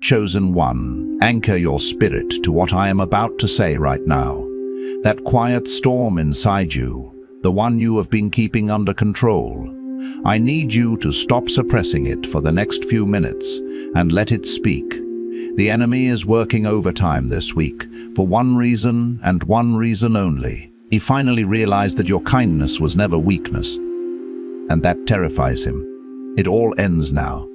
chosen one, anchor your spirit to what I am about to say right now. That quiet storm inside you, the one you have been keeping under control. I need you to stop suppressing it for the next few minutes and let it speak. The enemy is working overtime this week for one reason and one reason only. He finally realized that your kindness was never weakness, and that terrifies him. It all ends now.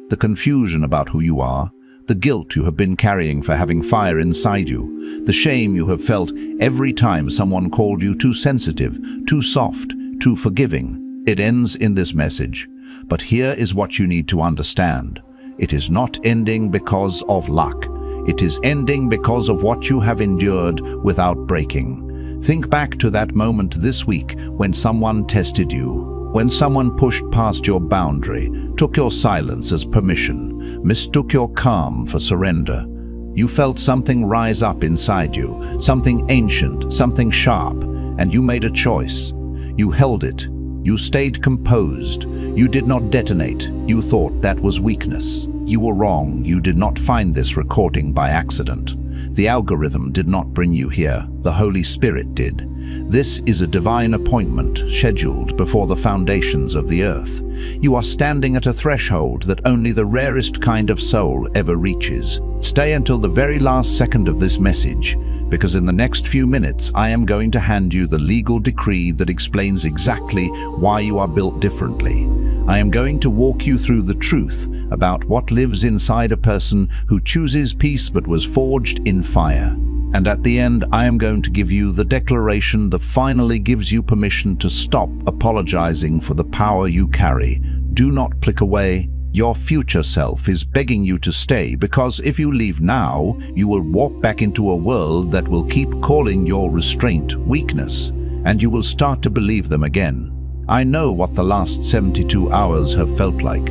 The confusion about who you are, the guilt you have been carrying for having fire inside you, the shame you have felt every time someone called you too sensitive, too soft, too forgiving. It ends in this message. But here is what you need to understand. It is not ending because of luck. It is ending because of what you have endured without breaking. Think back to that moment this week when someone tested you, when someone pushed past your boundary, took your silence as permission, mistook your calm for surrender. You felt something rise up inside you, something ancient, something sharp, and you made a choice. You held it. You stayed composed. You did not detonate. You thought that was weakness. You were wrong. You did not find this recording by accident. The algorithm did not bring you here. The Holy Spirit did. This is a divine appointment scheduled before the foundations of the earth. You are standing at a threshold that only the rarest kind of soul ever reaches. Stay until the very last second of this message, because in the next few minutes I am going to hand you the legal decree that explains exactly why you are built differently. I am going to walk you through the truth about what lives inside a person who chooses peace but was forged in fire. And at the end, I am going to give you the declaration that finally gives you permission to stop apologizing for the power you carry. Do not click away. Your future self is begging you to stay, because if you leave now, you will walk back into a world that will keep calling your restraint weakness, and you will start to believe them again. I know what the last 72 hours have felt like.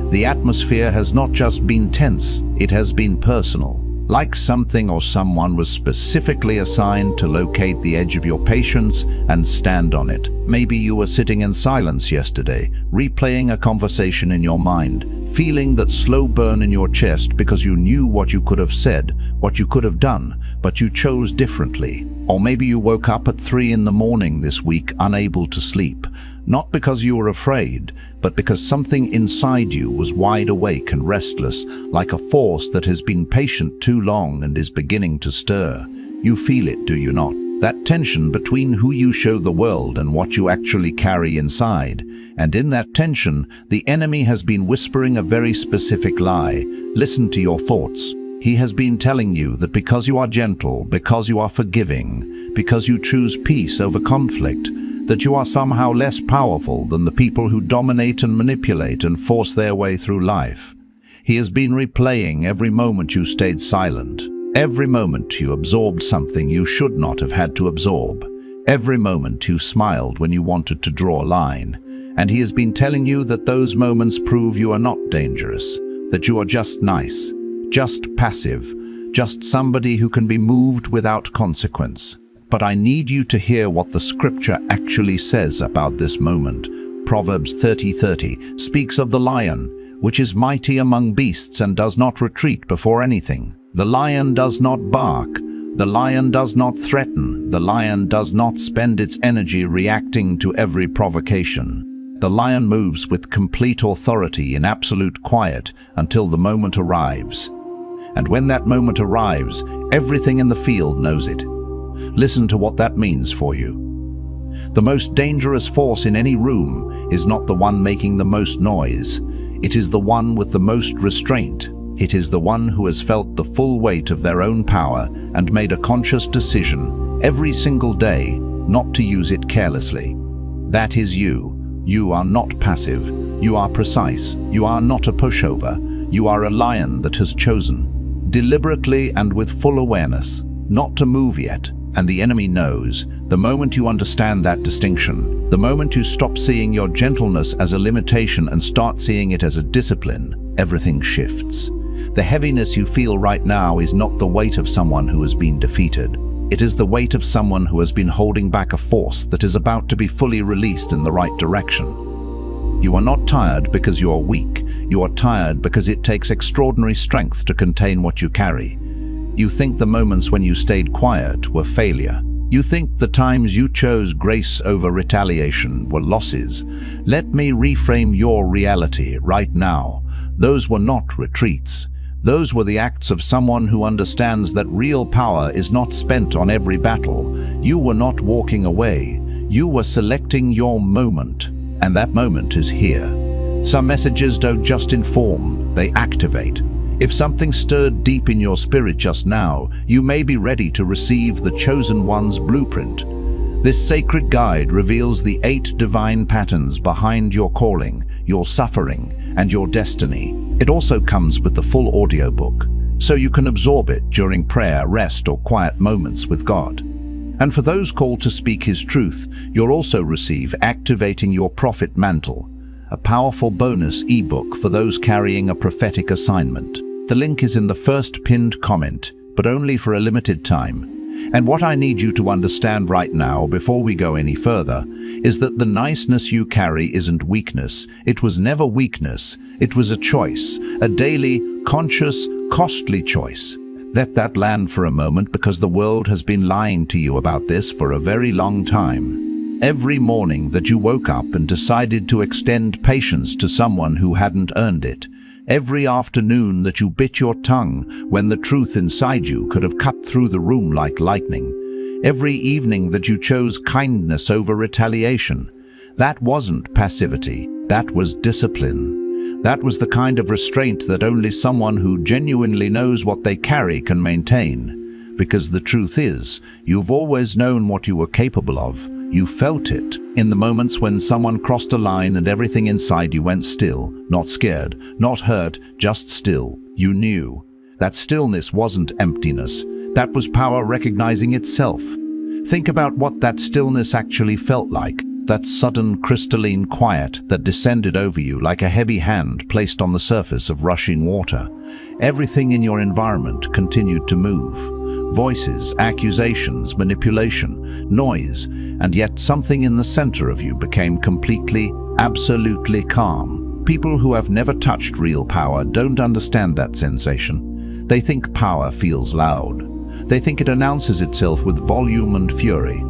The atmosphere has not just been tense, it has been personal. Like something or someone was specifically assigned to locate the edge of your patience and stand on it. Maybe you were sitting in silence yesterday, replaying a conversation in your mind, feeling that slow burn in your chest because you knew what you could have said, what you could have done, but you chose differently. Or maybe you woke up at 3 in the morning this week unable to sleep, not because you were afraid, but because something inside you was wide awake and restless, like a force that has been patient too long and is beginning to stir. You feel it, do you not? That tension between who you show the world and what you actually carry inside. And in that tension, the enemy has been whispering a very specific lie. Listen to your thoughts. He has been telling you that because you are gentle, because you are forgiving, because you choose peace over conflict, that you are somehow less powerful than the people who dominate and manipulate and force their way through life. He has been replaying every moment you stayed silent, every moment you absorbed something you should not have had to absorb, every moment you smiled when you wanted to draw a line. And he has been telling you that those moments prove you are not dangerous, that you are just nice, just passive, just somebody who can be moved without consequence. But I need you to hear what the scripture actually says about this moment. Proverbs 30:30 speaks of the lion, which is mighty among beasts and does not retreat before anything. The lion does not bark. The lion does not threaten. The lion does not spend its energy reacting to every provocation. The lion moves with complete authority in absolute quiet until the moment arrives. And when that moment arrives, everything in the field knows it. Listen to what that means for you. The most dangerous force in any room is not the one making the most noise. It is the one with the most restraint. It is the one who has felt the full weight of their own power and made a conscious decision every single day not to use it carelessly. That is you. You are not passive. You are precise. You are not a pushover. You are a lion that has chosen, deliberately and with full awareness, not to move yet. And the enemy knows. The moment you understand that distinction, the moment you stop seeing your gentleness as a limitation and start seeing it as a discipline, everything shifts. The heaviness you feel right now is not the weight of someone who has been defeated. It is the weight of someone who has been holding back a force that is about to be fully released in the right direction. You are not tired because you are weak. You are tired because it takes extraordinary strength to contain what you carry. You think the moments when you stayed quiet were failure. You think the times you chose grace over retaliation were losses. Let me reframe your reality right now. Those were not retreats. Those were the acts of someone who understands that real power is not spent on every battle. You were not walking away. You were selecting your moment, and that moment is here. Some messages don't just inform, they activate. If something stirred deep in your spirit just now, you may be ready to receive the Chosen One's blueprint. This sacred guide reveals the 8 divine patterns behind your calling, your suffering, and your destiny. It also comes with the full audiobook, so you can absorb it during prayer, rest, or quiet moments with God. And for those called to speak His truth, you'll also receive Activating Your Prophet Mantle, a powerful bonus ebook for those carrying a prophetic assignment. The link is in the first pinned comment, but only for a limited time. And what I need you to understand right now, before we go any further, is that the niceness you carry isn't weakness. It was never weakness. It was a choice, a daily, conscious, costly choice. Let that land for a moment, because the world has been lying to you about this for a very long time. Every morning that you woke up and decided to extend patience to someone who hadn't earned it. Every afternoon that you bit your tongue when the truth inside you could have cut through the room like lightning. Every evening that you chose kindness over retaliation. That wasn't passivity, that was discipline. That was the kind of restraint that only someone who genuinely knows what they carry can maintain. Because the truth is, you've always known what you were capable of. You felt it in the moments when someone crossed a line and everything inside you went still, not scared, not hurt, just still. You knew. That stillness wasn't emptiness. That was power recognizing itself. Think about what that stillness actually felt like. That sudden crystalline quiet that descended over you like a heavy hand placed on the surface of rushing water. Everything in your environment continued to move. Voices, accusations, manipulation, noise, and yet something in the center of you became completely, absolutely calm. People who have never touched real power don't understand that sensation. They think power feels loud. They think it announces itself with volume and fury.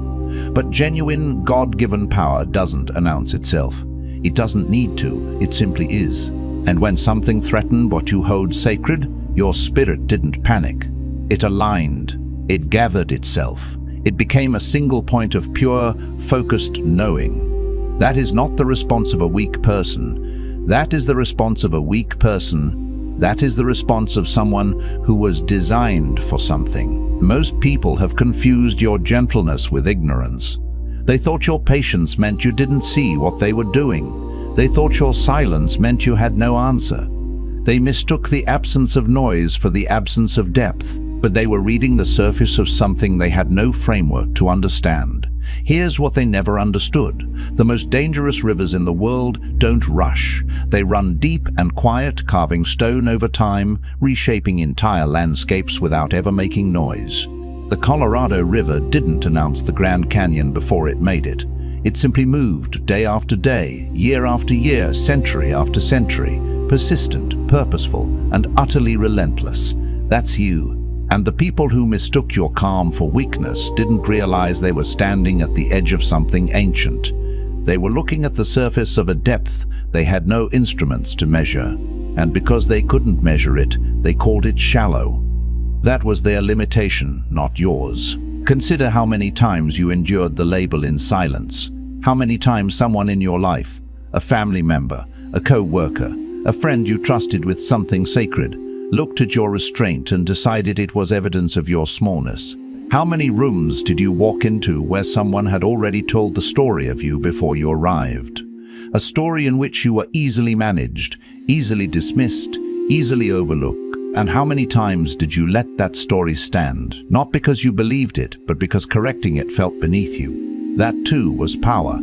But genuine, God-given power doesn't announce itself. It doesn't need to, it simply is. And when something threatened what you hold sacred, your spirit didn't panic. It aligned. It gathered itself. It became a single point of pure, focused knowing. That is not the response of a weak person. That is the response of a weak person. That is the response of someone who was designed for something. Most people have confused your gentleness with ignorance. They thought your patience meant you didn't see what they were doing. They thought your silence meant you had no answer. They mistook the absence of noise for the absence of depth, but they were reading the surface of something they had no framework to understand. Here's what they never understood. The most dangerous rivers in the world don't rush. They run deep and quiet, carving stone over time, reshaping entire landscapes without ever making noise. The Colorado River didn't announce the Grand Canyon before it made it. It simply moved day after day, year after year, century after century, persistent, purposeful, and utterly relentless. That's you. And the people who mistook your calm for weakness didn't realize they were standing at the edge of something ancient. They were looking at the surface of a depth they had no instruments to measure. And because they couldn't measure it, they called it shallow. That was their limitation, not yours. Consider how many times you endured the label in silence. How many times someone in your life, a family member, a co-worker, a friend you trusted with something sacred, looked at your restraint and decided it was evidence of your smallness. How many rooms did you walk into where someone had already told the story of you before you arrived? A story in which you were easily managed, easily dismissed, easily overlooked. And how many times did you let that story stand, not because you believed it, but because correcting it felt beneath you? That too was power,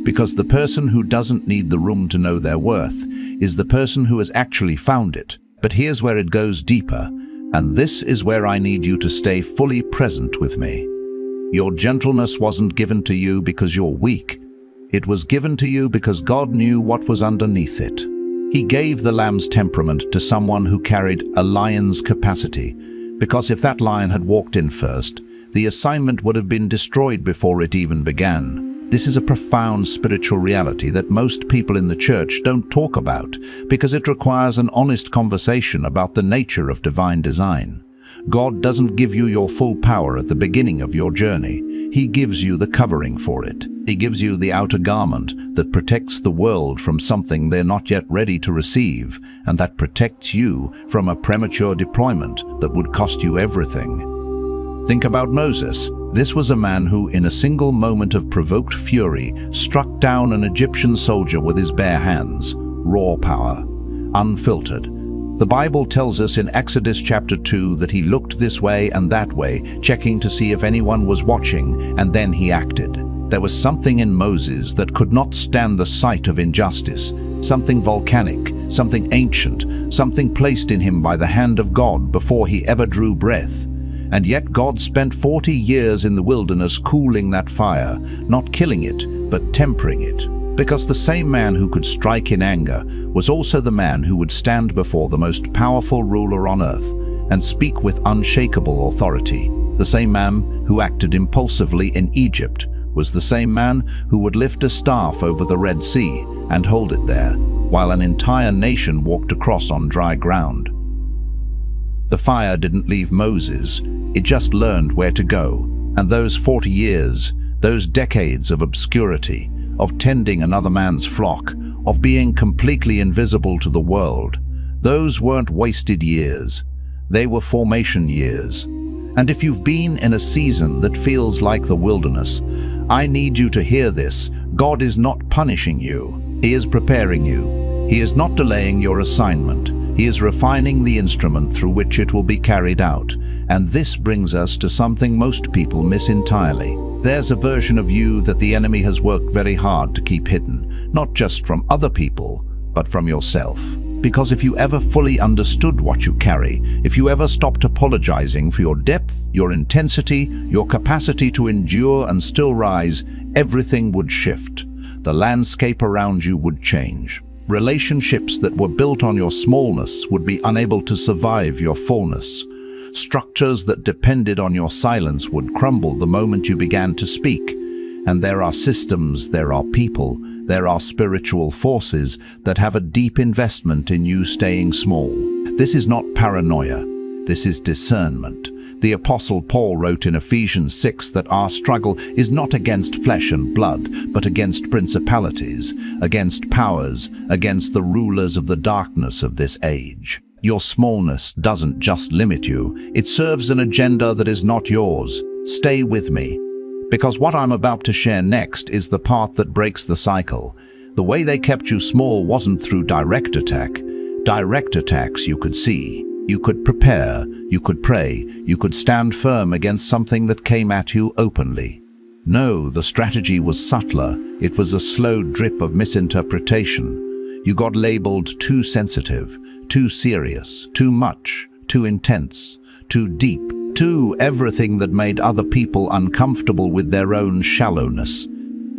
because the person who doesn't need the room to know their worth is the person who has actually found it. But here's where it goes deeper, and this is where I need you to stay fully present with me. Your gentleness wasn't given to you because you're weak. It was given to you because God knew what was underneath it. He gave the lamb's temperament to someone who carried a lion's capacity, because if that lion had walked in first, the assignment would have been destroyed before it even began. This is a profound spiritual reality that most people in the church don't talk about because it requires an honest conversation about the nature of divine design. God doesn't give you your full power at the beginning of your journey. He gives you the covering for it. He gives you the outer garment that protects the world from something they're not yet ready to receive, and that protects you from a premature deployment that would cost you everything. Think about Moses. This was a man who, in a single moment of provoked fury, struck down an Egyptian soldier with his bare hands. Raw power, unfiltered. The Bible tells us in Exodus chapter 2 that he looked this way and that way, checking to see if anyone was watching, and then he acted. There was something in Moses that could not stand the sight of injustice, something volcanic, something ancient, something placed in him by the hand of God before he ever drew breath. And yet God spent 40 years in the wilderness cooling that fire, not killing it, but tempering it. Because the same man who could strike in anger was also the man who would stand before the most powerful ruler on earth and speak with unshakable authority. The same man who acted impulsively in Egypt was the same man who would lift a staff over the Red Sea and hold it there, while an entire nation walked across on dry ground. The fire didn't leave Moses, it just learned where to go. And those 40 years, those decades of obscurity, of tending another man's flock, of being completely invisible to the world, those weren't wasted years. They were formation years. And if you've been in a season that feels like the wilderness, I need you to hear this. God is not punishing you. He is preparing you. He is not delaying your assignment. He is refining the instrument through which it will be carried out. And this brings us to something most people miss entirely. There's a version of you that the enemy has worked very hard to keep hidden, not just from other people, but from yourself. Because if you ever fully understood what you carry, if you ever stopped apologizing for your depth, your intensity, your capacity to endure and still rise, everything would shift. The landscape around you would change. Relationships that were built on your smallness would be unable to survive your fullness. Structures that depended on your silence would crumble the moment you began to speak. And there are systems, there are people, there are spiritual forces that have a deep investment in you staying small. This is not paranoia. This is discernment. The Apostle Paul wrote in Ephesians 6 that our struggle is not against flesh and blood, but against principalities, against powers, against the rulers of the darkness of this age. Your smallness doesn't just limit you, it serves an agenda that is not yours. Stay with me, because what I'm about to share next is the part that breaks the cycle. The way they kept you small wasn't through direct attack. Direct attacks you could see. You could prepare, you could pray, you could stand firm against something that came at you openly. No, the strategy was subtler. It was a slow drip of misinterpretation. You got labeled too sensitive, too serious, too much, too intense, too deep, too everything that made other people uncomfortable with their own shallowness.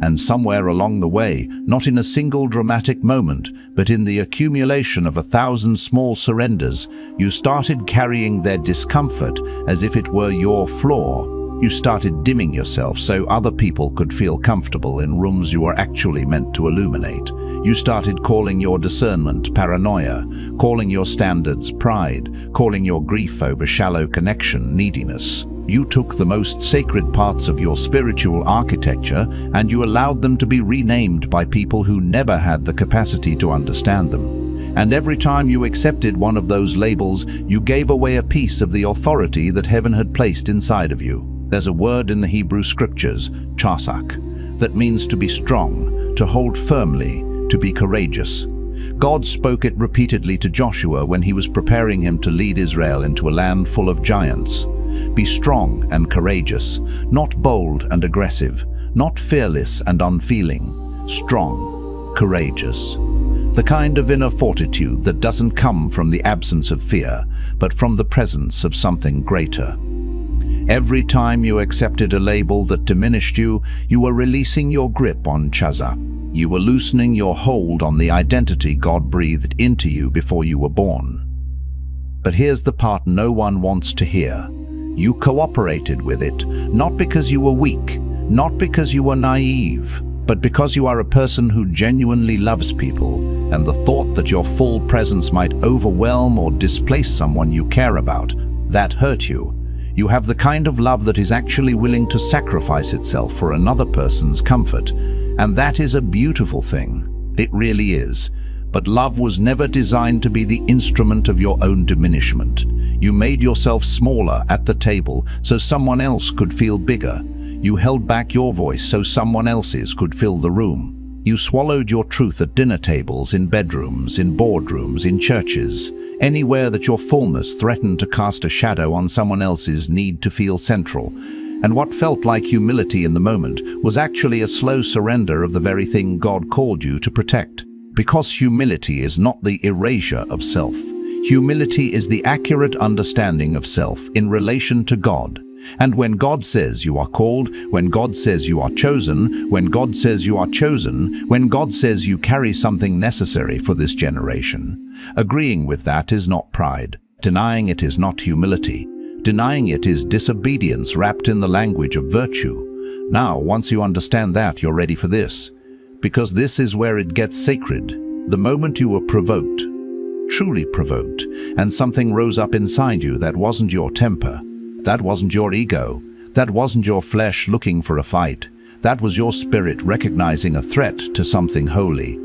And somewhere along the way, not in a single dramatic moment, but in the accumulation of 1,000 small surrenders, you started carrying their discomfort as if it were your flaw. You started dimming yourself so other people could feel comfortable in rooms you were actually meant to illuminate. You started calling your discernment paranoia, calling your standards pride, calling your grief over shallow connection neediness. You took the most sacred parts of your spiritual architecture and you allowed them to be renamed by people who never had the capacity to understand them. And every time you accepted one of those labels, you gave away a piece of the authority that heaven had placed inside of you. There's a word in the Hebrew scriptures, chasak, that means to be strong, to hold firmly, to be courageous. God spoke it repeatedly to Joshua when he was preparing him to lead Israel into a land full of giants. Be strong and courageous, not bold and aggressive, not fearless and unfeeling. Strong, courageous. The kind of inner fortitude that doesn't come from the absence of fear, but from the presence of something greater. Every time you accepted a label that diminished you, you were releasing your grip on Chaza. You were loosening your hold on the identity God breathed into you before you were born. But here's the part no one wants to hear. You cooperated with it, not because you were weak, not because you were naive, but because you are a person who genuinely loves people, and the thought that your full presence might overwhelm or displace someone you care about, that hurt you. You have the kind of love that is actually willing to sacrifice itself for another person's comfort, and that is a beautiful thing. It really is. But love was never designed to be the instrument of your own diminishment. You made yourself smaller at the table so someone else could feel bigger. You held back your voice so someone else's could fill the room. You swallowed your truth at dinner tables, in bedrooms, in boardrooms, in churches, anywhere that your fullness threatened to cast a shadow on someone else's need to feel central. And what felt like humility in the moment was actually a slow surrender of the very thing God called you to protect. Because humility is not the erasure of self. Humility is the accurate understanding of self in relation to God. And when God says you are called, when God says you are chosen, when God says you are chosen, when God says you carry something necessary for this generation, agreeing with that is not pride. Denying it is not humility. Denying it is disobedience wrapped in the language of virtue. Now, once you understand that, you're ready for this. Because this is where it gets sacred. The moment you were provoked, truly provoked, and something rose up inside you that wasn't your temper, that wasn't your ego, that wasn't your flesh looking for a fight, that was your spirit recognizing a threat to something holy.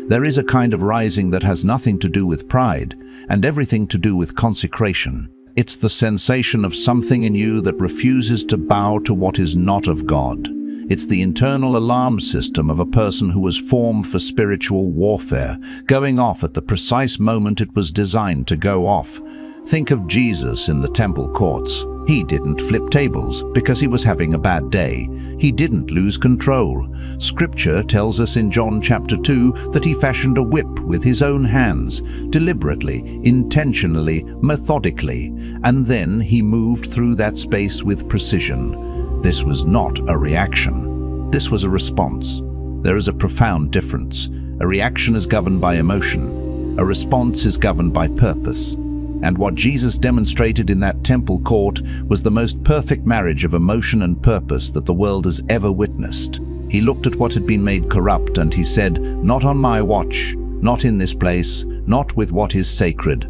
There is a kind of rising that has nothing to do with pride and everything to do with consecration. It's the sensation of something in you that refuses to bow to what is not of God. It's the internal alarm system of a person who was formed for spiritual warfare, going off at the precise moment it was designed to go off. Think of Jesus in the temple courts. He didn't flip tables because he was having a bad day. He didn't lose control. Scripture tells us in John chapter 2 that he fashioned a whip with his own hands, deliberately, intentionally, methodically, and then he moved through that space with precision. This was not a reaction. This was a response. There is a profound difference. A reaction is governed by emotion. A response is governed by purpose. And what Jesus demonstrated in that temple court was the most perfect marriage of emotion and purpose that the world has ever witnessed. He looked at what had been made corrupt and he said, "Not on my watch, not in this place, not with what is sacred."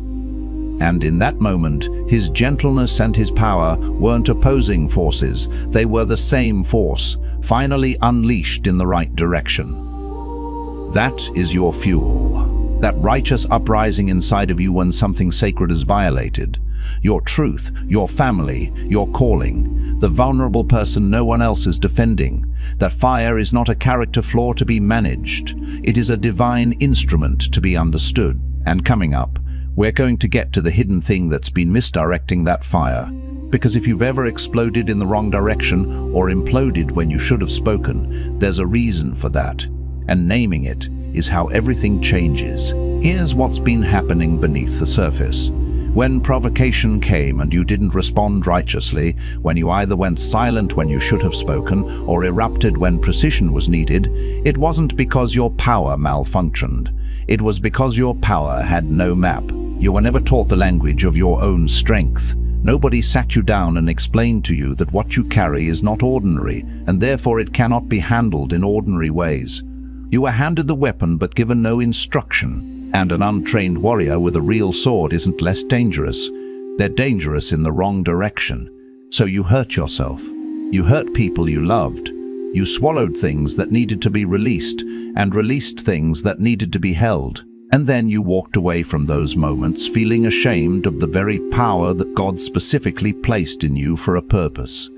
And in that moment, his gentleness and his power weren't opposing forces. They were the same force, finally unleashed in the right direction. That is your fuel. That righteous uprising inside of you when something sacred is violated. Your truth, your family, your calling. The vulnerable person no one else is defending. That fire is not a character flaw to be managed. It is a divine instrument to be understood. And coming up, we're going to get to the hidden thing that's been misdirecting that fire. Because if you've ever exploded in the wrong direction or imploded when you should have spoken, there's a reason for that. And naming it is how everything changes. Here's what's been happening beneath the surface. When provocation came and you didn't respond righteously, when you either went silent when you should have spoken or erupted when precision was needed, it wasn't because your power malfunctioned. It was because your power had no map. You were never taught the language of your own strength. Nobody sat you down and explained to you that what you carry is not ordinary, and therefore it cannot be handled in ordinary ways. You were handed the weapon but given no instruction, and an untrained warrior with a real sword isn't less dangerous. They're dangerous in the wrong direction. So you hurt yourself. You hurt people you loved. You swallowed things that needed to be released, and released things that needed to be held. And then you walked away from those moments feeling ashamed of the very power that God specifically placed in you for a purpose.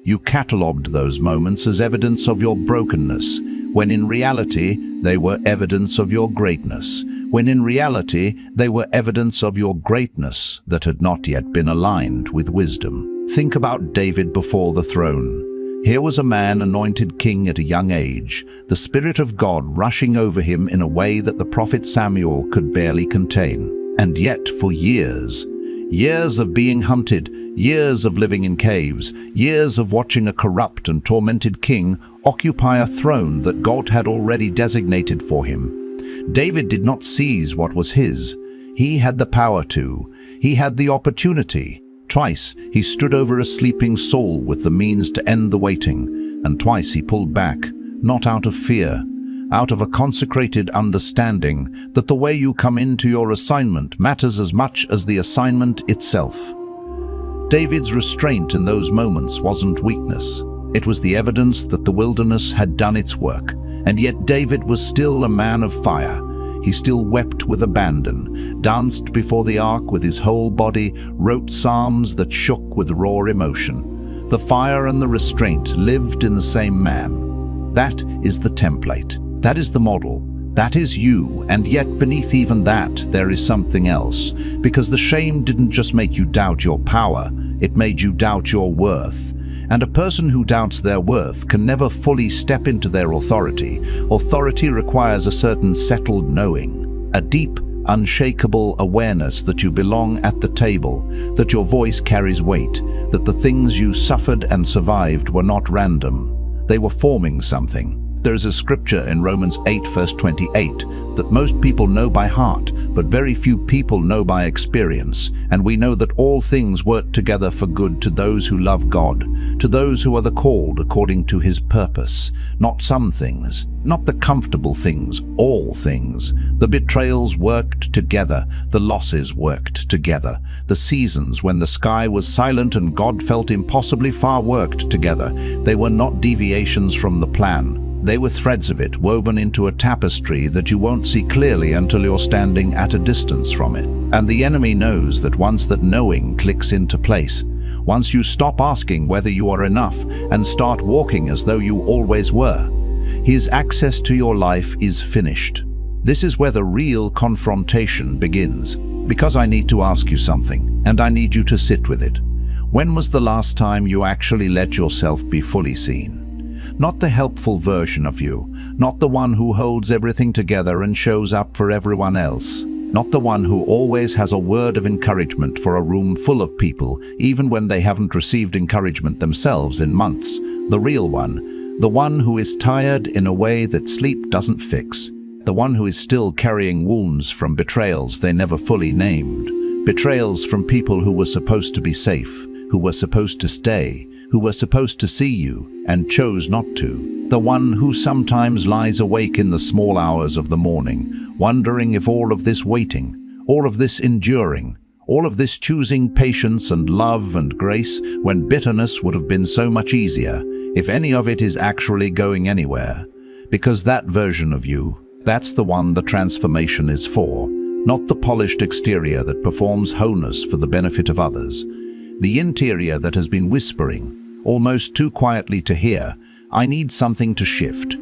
You catalogued those moments as evidence of your brokenness, when in reality they were evidence of your greatness, when in reality they were evidence of your greatness that had not yet been aligned with wisdom. Think about David before the throne. Here was a man anointed king at a young age, the Spirit of God rushing over him in a way that the prophet Samuel could barely contain. And yet for years of being hunted, Years of living in caves, years of watching a corrupt and tormented king occupy a throne that God had already designated for him. David did not seize what was his. He had the power to. He had the opportunity. Twice he stood over a sleeping Saul with the means to end the waiting, and twice he pulled back, not out of fear, out of a consecrated understanding that the way you come into your assignment matters as much as the assignment itself. David's restraint in those moments wasn't weakness. It was the evidence that the wilderness had done its work, and yet David was still a man of fire. He still wept with abandon, danced before the ark with his whole body, wrote psalms that shook with raw emotion. The fire and the restraint lived in the same man. That is the template. That is the model. That is you, and yet beneath even that, there is something else. Because the shame didn't just make you doubt your power, it made you doubt your worth. And a person who doubts their worth can never fully step into their authority. Authority requires a certain settled knowing, a deep, unshakable awareness that you belong at the table, that your voice carries weight, that the things you suffered and survived were not random. They were forming something. There is a scripture in Romans 8 verse 28 that most people know by heart, but very few people know by experience. And we know that all things work together for good to those who love God, to those who are the called according to his purpose. Not some things, not the comfortable things, all things. The betrayals worked together, the losses worked together. The seasons when the sky was silent and God felt impossibly far worked together. They were not deviations from the plan. They were threads of it woven into a tapestry that you won't see clearly until you're standing at a distance from it. And the enemy knows that once that knowing clicks into place, once you stop asking whether you are enough and start walking as though you always were, his access to your life is finished. This is where the real confrontation begins. Because I need to ask you something, and I need you to sit with it. When was the last time you actually let yourself be fully seen? Not the helpful version of you, not the one who holds everything together and shows up for everyone else, not the one who always has a word of encouragement for a room full of people, even when they haven't received encouragement themselves in months. The real one, the one who is tired in a way that sleep doesn't fix, the one who is still carrying wounds from betrayals they never fully named, betrayals from people who were supposed to be safe, who were supposed to stay, who were supposed to see you and chose not to. The one who sometimes lies awake in the small hours of the morning, wondering if all of this waiting, all of this enduring, all of this choosing patience and love and grace when bitterness would have been so much easier, if any of it is actually going anywhere. Because that version of you, that's the one the transformation is for, not the polished exterior that performs wholeness for the benefit of others. The interior that has been whispering, almost too quietly to hear, I need something to shift.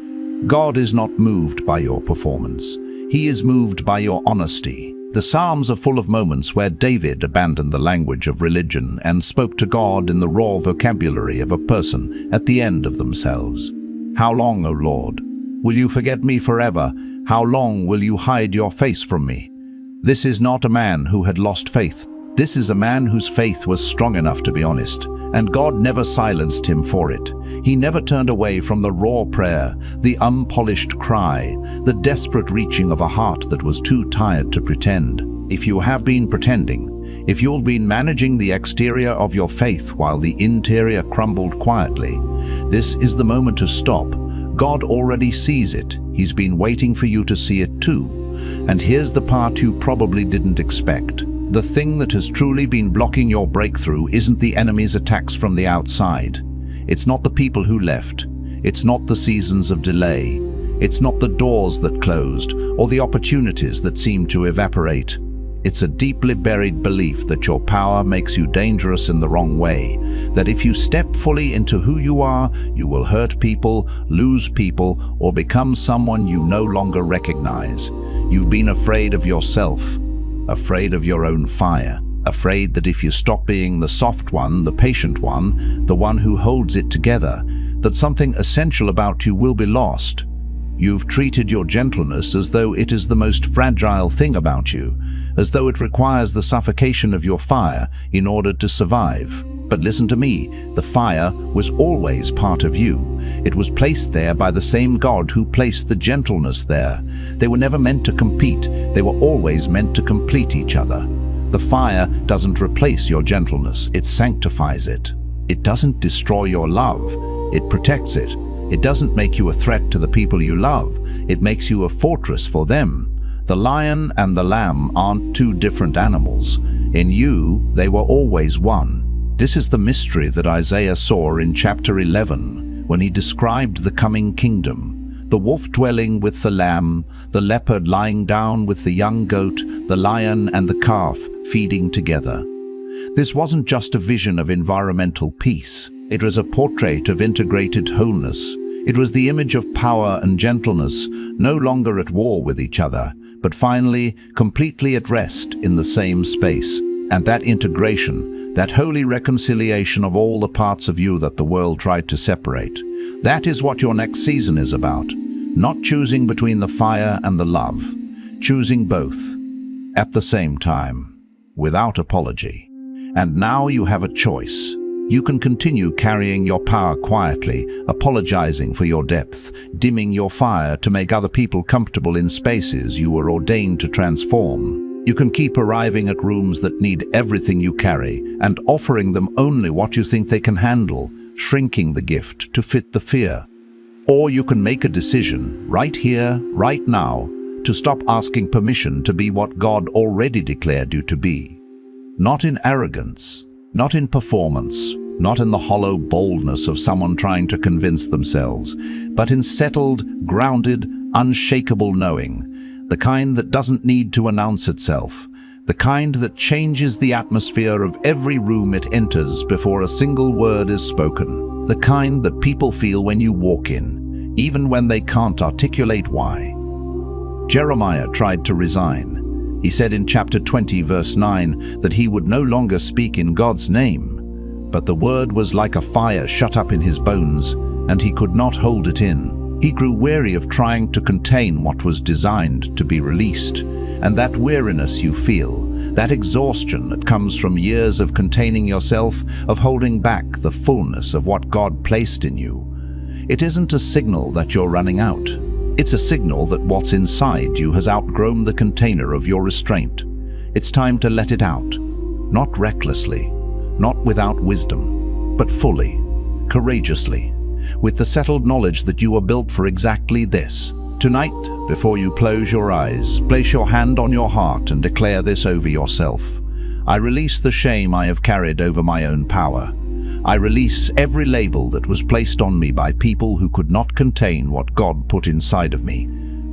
God is not moved by your performance. He is moved by your honesty. The Psalms are full of moments where David abandoned the language of religion and spoke to God in the raw vocabulary of a person at the end of themselves. How long, O Lord? Will you forget me forever? How long will you hide your face from me? This is not a man who had lost faith. This is a man whose faith was strong enough to be honest, and God never silenced him for it. He never turned away from the raw prayer, the unpolished cry, the desperate reaching of a heart that was too tired to pretend. If you have been pretending, if you've been managing the exterior of your faith while the interior crumbled quietly, this is the moment to stop. God already sees it. He's been waiting for you to see it too. And here's the part you probably didn't expect. The thing that has truly been blocking your breakthrough isn't the enemy's attacks from the outside. It's not the people who left. It's not the seasons of delay. It's not the doors that closed or the opportunities that seemed to evaporate. It's a deeply buried belief that your power makes you dangerous in the wrong way, that if you step fully into who you are, you will hurt people, lose people, or become someone you no longer recognize. You've been afraid of yourself, afraid of your own fire, afraid that if you stop being the soft one, the patient one, the one who holds it together, that something essential about you will be lost. You've treated your gentleness as though it is the most fragile thing about you, as though it requires the suffocation of your fire in order to survive. But listen to me, the fire was always part of you. It was placed there by the same God who placed the gentleness there. They were never meant to compete, they were always meant to complete each other. The fire doesn't replace your gentleness, it sanctifies it. It doesn't destroy your love, it protects it. It doesn't make you a threat to the people you love, it makes you a fortress for them. The lion and the lamb aren't two different animals. In you, they were always one. This is the mystery that Isaiah saw in chapter 11, when he described the coming kingdom. The wolf dwelling with the lamb, the leopard lying down with the young goat, the lion and the calf feeding together. This wasn't just a vision of environmental peace. It was a portrait of integrated wholeness. It was the image of power and gentleness, no longer at war with each other, but finally completely at rest in the same space. And that integration, that holy reconciliation of all the parts of you that the world tried to separate, that is what your next season is about. Not choosing between the fire and the love, choosing both at the same time, without apology. And now you have a choice. You can continue carrying your power quietly, apologizing for your depth, dimming your fire to make other people comfortable in spaces you were ordained to transform. You can keep arriving at rooms that need everything you carry and offering them only what you think they can handle, shrinking the gift to fit the fear. Or you can make a decision, right here, right now, to stop asking permission to be what God already declared you to be. Not in arrogance, not in performance, not in the hollow boldness of someone trying to convince themselves, but in settled, grounded, unshakable knowing, the kind that doesn't need to announce itself, the kind that changes the atmosphere of every room it enters before a single word is spoken, the kind that people feel when you walk in, even when they can't articulate why. Jeremiah tried to resign. He said in chapter 20, verse 9, that he would no longer speak in God's name. But the word was like a fire shut up in his bones, and he could not hold it in. He grew weary of trying to contain what was designed to be released. And that weariness you feel, that exhaustion that comes from years of containing yourself, of holding back the fullness of what God placed in you, it isn't a signal that you're running out. It's a signal that what's inside you has outgrown the container of your restraint. It's time to let it out, not recklessly, not without wisdom, but fully, courageously, with the settled knowledge that you are built for exactly this. Tonight, before you close your eyes, place your hand on your heart and declare this over yourself. I release the shame I have carried over my own power. I release every label that was placed on me by people who could not contain what God put inside of me.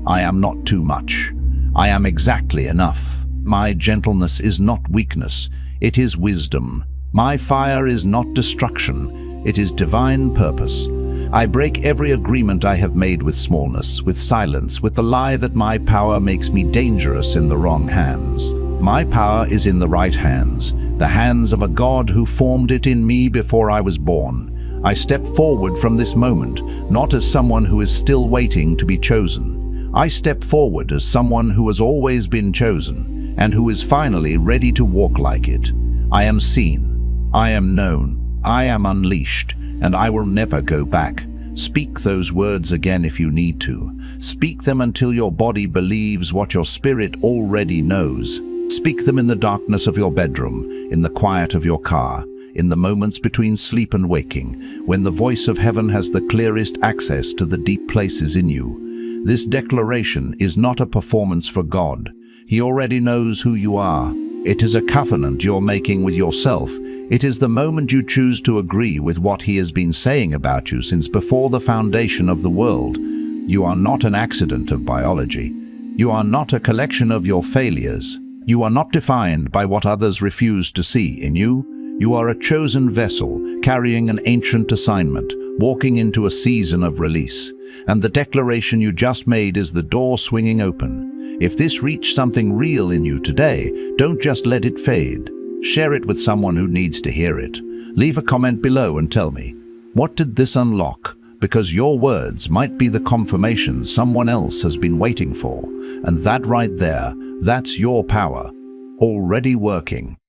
I am not too much. I am exactly enough. My gentleness is not weakness, it is wisdom. My fire is not destruction, it is divine purpose. I break every agreement I have made with smallness, with silence, with the lie that my power makes me dangerous in the wrong hands. My power is in the right hands, the hands of a God who formed it in me before I was born. I step forward from this moment, not as someone who is still waiting to be chosen. I step forward as someone who has always been chosen, and who is finally ready to walk like it. I am seen, I am known, I am unleashed, and I will never go back. Speak those words again if you need to. Speak them until your body believes what your spirit already knows. Speak them in the darkness of your bedroom, in the quiet of your car, in the moments between sleep and waking, when the voice of heaven has the clearest access to the deep places in you. This declaration is not a performance for God. He already knows who you are. It is a covenant you're making with yourself. It is the moment you choose to agree with what He has been saying about you since before the foundation of the world. You are not an accident of biology. You are not a collection of your failures. You are not defined by what others refuse to see in you. You are a chosen vessel, carrying an ancient assignment, walking into a season of release. And the declaration you just made is the door swinging open. If this reached something real in you today, don't just let it fade. Share it with someone who needs to hear it. Leave a comment below and tell me, what did this unlock? Because your words might be the confirmation someone else has been waiting for. And that right there, that's your power. already working.